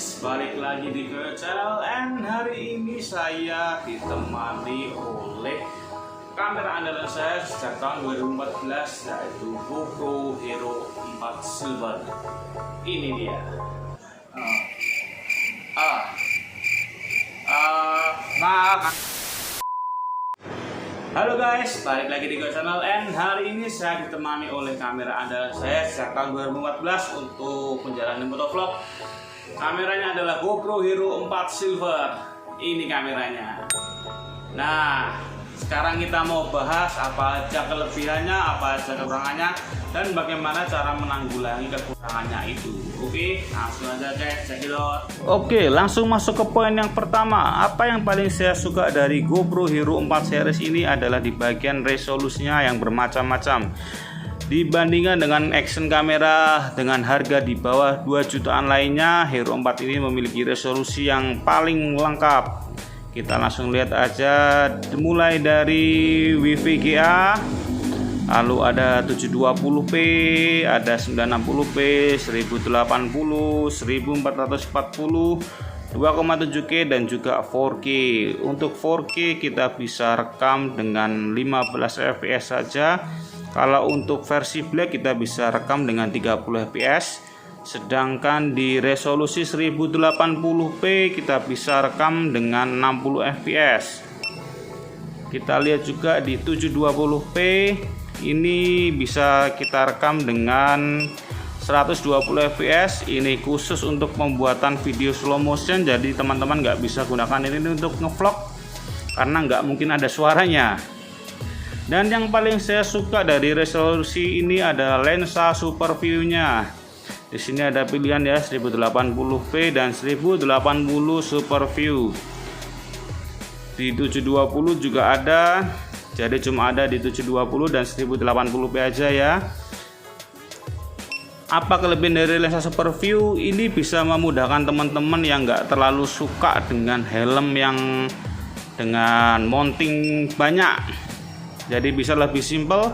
guys, balik lagi di channel and hari ini saya ditemani oleh kamera andalan saya sejak tahun 2014 yaitu GoPro Hero 4 Silver. Ini dia. Halo guys, balik lagi di channel and hari ini saya ditemani oleh kamera andalan saya sejak tahun 2014 untuk menjalani motovlog. Kameranya adalah GoPro Hero 4 Silver. Ini kameranya. Nah, sekarang kita mau bahas apa aja kelebihannya, apa aja kekurangannya, dan bagaimana cara menanggulangi kekurangannya itu. Oke, langsung aja guys, cekidot. Oke, langsung masuk ke poin yang pertama. Apa yang paling saya suka dari GoPro Hero 4 series ini adalah di bagian resolusinya yang bermacam-macam. Dibandingkan dengan action kamera dengan harga di bawah 2 jutaan lainnya, Hero 4 ini memiliki resolusi yang paling lengkap. Kita langsung lihat aja, mulai dari WVGA, lalu ada 720p, ada 960p, 1080, 1440, 2,7K dan juga 4K. Untuk 4K kita bisa rekam dengan 15 fps saja. Kalau untuk versi black kita bisa rekam dengan 30 fps. Sedangkan di resolusi 1080p kita bisa rekam dengan 60 fps. Kita lihat juga di 720p ini bisa kita rekam dengan 120 fps. Ini khusus untuk pembuatan video slow motion, jadi teman-teman nggak bisa gunakan ini untuk ngevlog karena nggak mungkin ada suaranya. Dan yang paling saya suka dari resolusi ini adalah lensa super view-nya. Di sini ada pilihan ya, 1080p dan 1080 super view. Di 720 juga ada, jadi cuma ada di 720 dan 1080p aja ya. Apa kelebihan dari lensa super view? Ini bisa memudahkan teman-teman yang nggak terlalu suka dengan helm yang dengan mounting banyak. Jadi bisa lebih simple.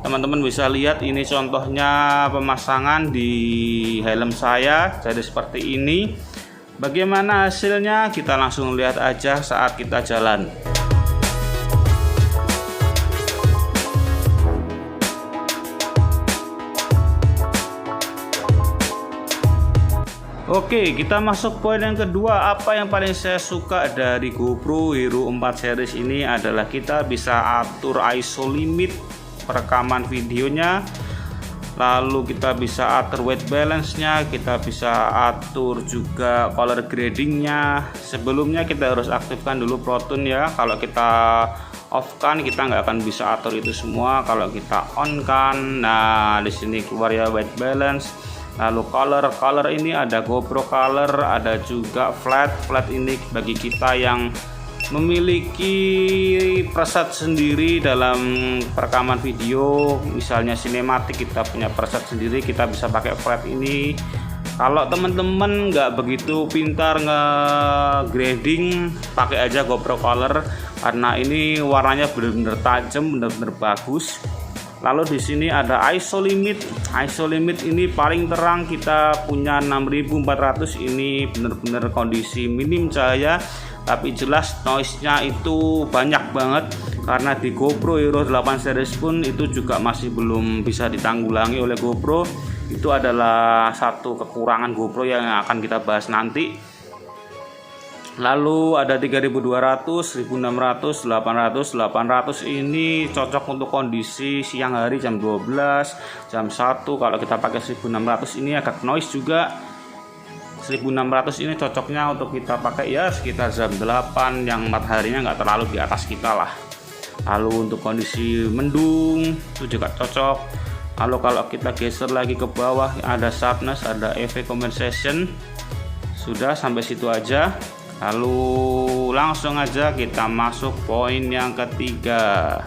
Teman-teman bisa lihat ini contohnya pemasangan di helm saya, jadi seperti ini. Bagaimana hasilnya? Kita langsung lihat aja saat kita jalan. Oke, kita masuk poin yang kedua. Apa yang paling saya suka dari GoPro Hero 4 series ini adalah kita bisa atur ISO limit perekaman videonya, lalu kita bisa atur white balance-nya, kita bisa atur juga color grading-nya. Sebelumnya kita harus aktifkan dulu Pro Tune ya. Kalau kita off kan kita nggak akan bisa atur itu semua. Kalau kita on kan, nah di sini keluar ya white balance. Lalu color ini ada GoPro Color, ada juga flat ini bagi kita yang memiliki preset sendiri dalam perekaman video, misalnya sinematik kita punya preset sendiri, kita bisa pakai flat ini. Kalau teman-teman nggak begitu pintar nge-grading, pakai aja GoPro Color karena ini warnanya benar-benar tajam, benar-benar bagus. Lalu di sini ada ISO limit. ISO limit ini paling terang kita punya 6400. Ini benar-benar kondisi minim cahaya, tapi jelas noise-nya itu banyak banget. Karena di GoPro Hero 8 series pun itu juga masih belum bisa ditanggulangi oleh GoPro. Itu adalah satu kekurangan GoPro yang akan kita bahas nanti. Lalu ada 3200, 1600, 800. 800 ini cocok untuk kondisi siang hari jam 12, jam 1. Kalau kita pakai 1600 ini agak noise juga. 1600 ini cocoknya untuk kita pakai ya sekitar jam 8 yang mataharinya nggak terlalu di atas kita lah. Lalu untuk kondisi mendung itu juga cocok. Lalu kalau kita geser lagi ke bawah ada sharpness, ada effect compensation. Sudah sampai situ aja. Lalu langsung aja kita masuk poin yang ketiga.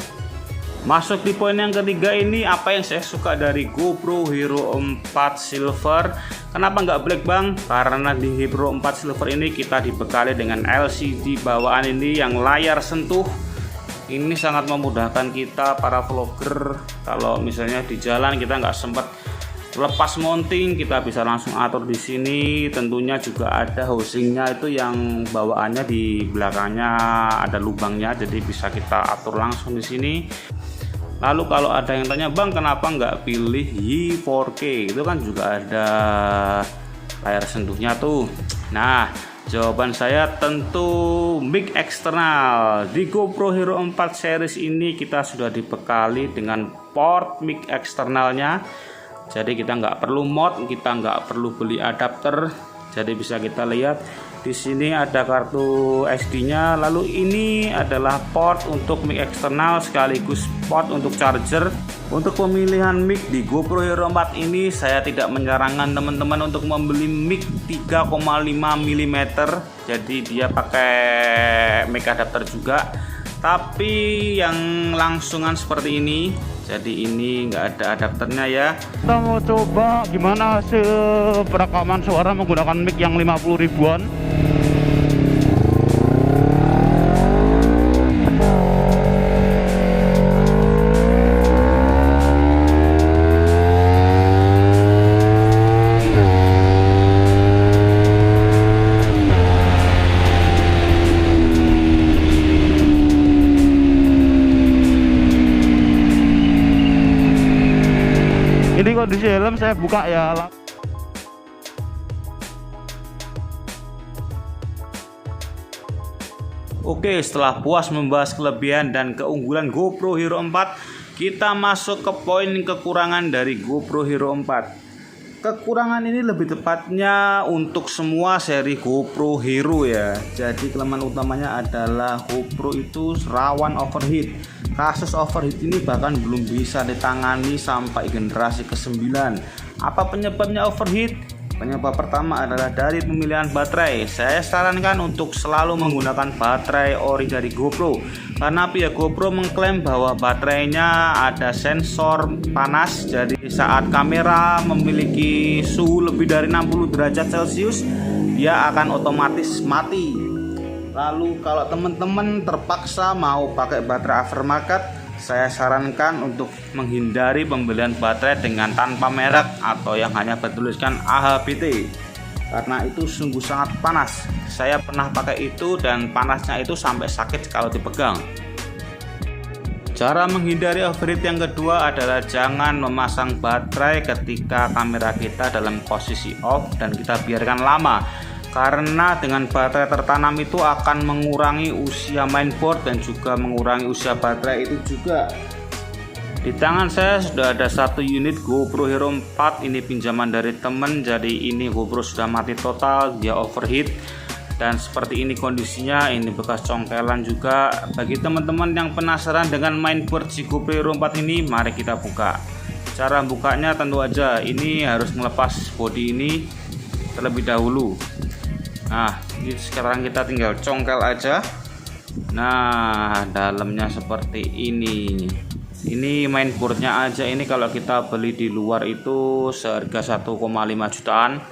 Masuk di poin yang ketiga ini, apa yang saya suka dari GoPro Hero 4 Silver. Kenapa nggak black bang? Karena di Hero 4 Silver ini kita dibekali dengan LCD bawaan ini yang layar sentuh. Ini sangat memudahkan kita para vlogger. Kalau misalnya di jalan kita nggak sempat lepas mounting kita bisa langsung atur di sini. Tentunya juga ada housingnya itu yang bawaannya di belakangnya ada lubangnya, jadi bisa kita atur langsung di sini. Lalu kalau ada yang tanya, bang kenapa nggak pilih Y 4K, itu kan juga ada layar sentuhnya tuh. Nah, jawaban saya tentu mic eksternal. Di GoPro Hero 4 series ini kita sudah dibekali dengan port mic eksternalnya. Jadi kita nggak perlu mod, kita nggak perlu beli adapter. Jadi bisa kita lihat di sini ada kartu SD-nya. Lalu ini adalah port untuk mic eksternal sekaligus port untuk charger. Untuk pemilihan mic di GoPro Hero 4 ini saya tidak menyarankan teman-teman untuk membeli mic 3,5 mm. Jadi dia pakai mic adapter juga. Tapi yang langsungan seperti ini, jadi ini nggak ada adapternya ya. Kita mau coba gimana hasil perekaman suara menggunakan mic yang 50 ribuan. Ini kondisi helm saya buka ya. Oke, setelah puas membahas kelebihan dan keunggulan GoPro Hero 4, kita masuk ke poin kekurangan dari GoPro Hero 4. Kekurangan ini lebih tepatnya untuk semua seri GoPro Hero ya. Jadi kelemahan utamanya adalah GoPro itu rawan overheat. Kasus overheat ini bahkan belum bisa ditangani sampai generasi ke-9. Apa penyebabnya overheat? Penyebab pertama adalah dari pemilihan baterai. Saya sarankan untuk selalu menggunakan baterai ori dari GoPro, karena pihak GoPro mengklaim bahwa baterainya ada sensor panas. Jadi saat kamera memiliki suhu lebih dari 60 derajat Celcius, dia akan otomatis mati. Lalu kalau teman-teman terpaksa mau pakai baterai aftermarket, saya sarankan untuk menghindari pembelian baterai dengan tanpa merek atau yang hanya bertuliskan AHBT, karena itu sungguh sangat panas. Saya pernah pakai itu dan panasnya itu sampai sakit kalau dipegang. Cara menghindari overheat yang kedua adalah jangan memasang baterai ketika kamera kita dalam posisi off dan kita biarkan lama. Karena dengan baterai tertanam itu akan mengurangi usia mainboard dan juga mengurangi usia baterai itu juga. Di tangan saya sudah ada satu unit GoPro Hero 4, ini pinjaman dari temen. Jadi ini GoPro sudah mati total, dia overheat. Dan seperti ini kondisinya, ini bekas congkelan juga. Bagi teman-teman yang penasaran dengan mainboard si GoPro Hero 4 ini, mari kita buka. Cara bukanya tentu aja, ini harus melepas bodi ini terlebih dahulu. Nah, sekarang kita tinggal congkel aja. Nah, dalamnya seperti ini. Ini mainboardnya aja, ini kalau kita beli di luar itu seharga 1,5 jutaan.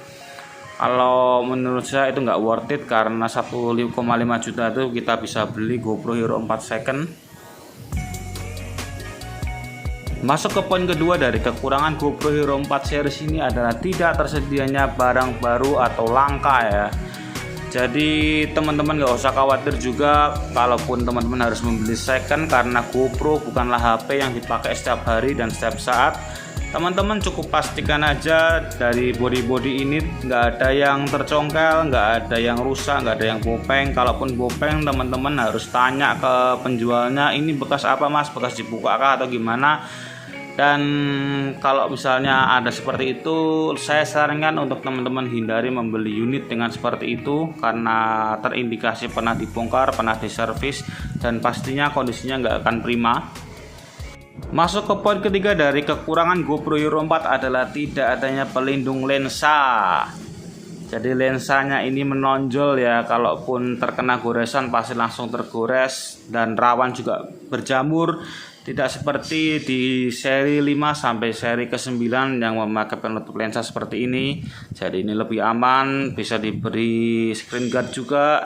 Kalau menurut saya itu nggak worth it, karena 1,5 juta itu kita bisa beli GoPro Hero 4 second. Masuk ke poin kedua dari kekurangan GoPro Hero 4 series ini adalah tidak tersedianya barang baru atau langka ya. Jadi teman-teman gak usah khawatir juga kalaupun teman-teman harus membeli second, karena GoPro bukanlah HP yang dipakai setiap hari dan setiap saat. Teman-teman cukup pastikan aja dari body-body ini nggak ada yang tercongkel, nggak ada yang rusak, nggak ada yang bopeng. Kalaupun bopeng, teman-teman harus tanya ke penjualnya, ini bekas apa mas, bekas dibuka kah atau gimana. Dan kalau misalnya ada seperti itu, saya sarankan untuk teman-teman hindari membeli unit dengan seperti itu, karena terindikasi pernah dibongkar, pernah diservis, dan pastinya kondisinya nggak akan prima. Masuk ke poin ketiga dari kekurangan GoPro Hero 4 adalah tidak adanya pelindung lensa. Jadi lensanya ini menonjol ya, kalaupun terkena goresan pasti langsung tergores dan rawan juga berjamur. Tidak seperti di seri 5 sampai seri ke-9 yang memakai penutup lensa seperti ini. Jadi ini lebih aman, bisa diberi screen guard juga.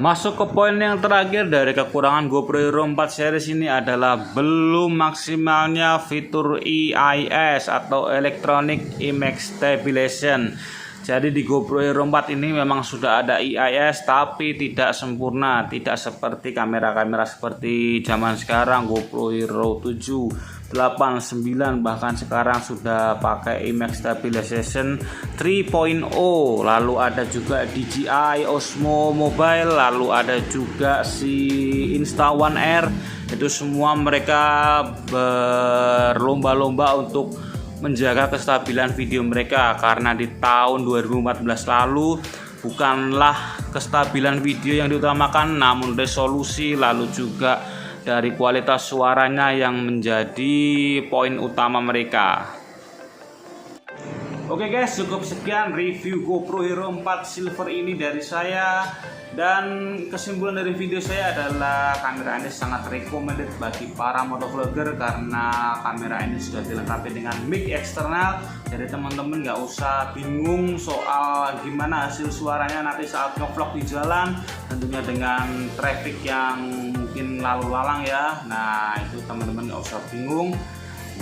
Masuk ke poin yang terakhir dari kekurangan GoPro Hero 4 series ini adalah belum maksimalnya fitur EIS atau Electronic Image Stabilization. Jadi di GoPro Hero 4 ini memang sudah ada EIS tapi tidak sempurna, tidak seperti kamera-kamera seperti zaman sekarang GoPro Hero 7, 8, 9, bahkan sekarang sudah pakai Image Stabilization 3.0. Lalu ada juga DJI Osmo Mobile, lalu ada juga si Insta1 Air. Itu semua mereka berlomba-lomba untuk menjaga kestabilan video mereka, karena di tahun 2014 lalu bukanlah kestabilan video yang diutamakan, namun resolusi lalu juga dari kualitas suaranya yang menjadi poin utama mereka. Oke guys, cukup sekian review GoPro Hero 4 Silver ini dari saya. Dan kesimpulan dari video saya adalah kamera ini sangat recommended bagi para motovlogger karena kamera ini sudah dilengkapi dengan mic eksternal. Jadi teman-teman nggak usah bingung soal gimana hasil suaranya nanti saat ngevlog di jalan, tentunya dengan traffic yang mungkin lalu lalang ya. Nah itu teman-teman nggak usah bingung.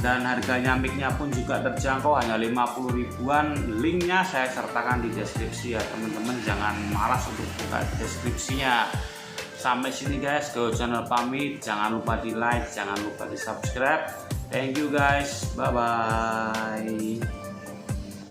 Dan harganya micnya pun juga terjangkau, hanya 50 ribuan. Linknya saya sertakan di deskripsi ya teman-teman, jangan malas untuk buka deskripsinya. Sampai sini guys, Go Channel pamit. Jangan lupa di like, jangan lupa di subscribe. Thank you guys, bye bye.